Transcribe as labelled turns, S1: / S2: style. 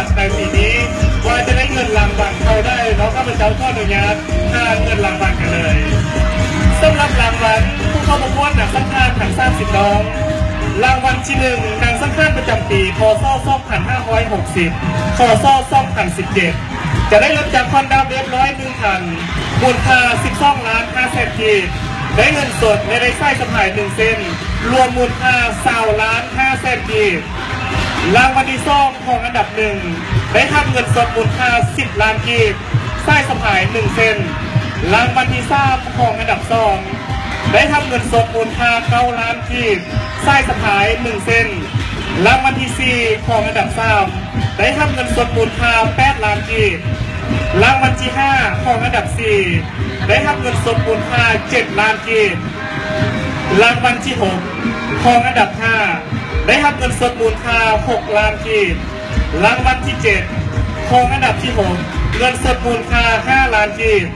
S1: ดในปีนี้ว่าจะได้เงินรางวัลเขาได้เนาะข้าพเจ้าขออนุญาตทานเงินรางวัลกันเลยสำหรับรางวัลผู้เข้าประกวดหนังสังฆานทั้ง30น้องรางวัลที่1นางสังฆานประจำปีพ.ศ. 2560 พ.ศ. 2017จะได้รับจากคอนดาวเรียบร้อย1 คันมูลค่า12 ล้าน5แสนกีบได้เงินสดและได้สร้อยสะพาย1 เส้นรวมมูลค่า20 ล้าน5แสนกีบรางวัลที่2ของอันดับ1ได้ทำเงินสดมูลค่า10 ล้านกีบสร้อยสะพาย1 เส้นรางวัลที่3ของอันดับ2ได้ทำเงินสดมูลค่า9 ล้านกีบสร้อยสะพาย1 เส้นรางวัลที่4ของอันดับ3ได้ทำเงินสดมูลค่า8 ล้านกีบรางวัลที่5ของอันดับ4ได้ทำเงินสดมูลค่า7 ล้านกีบรางวัลที่6ของอันดับ5ได้ทำเงินสดมูลค่า6 ล้านกีบรางวัลที่7ของอันดับที่6เงินสดมูลค่า5 ล้านกีบ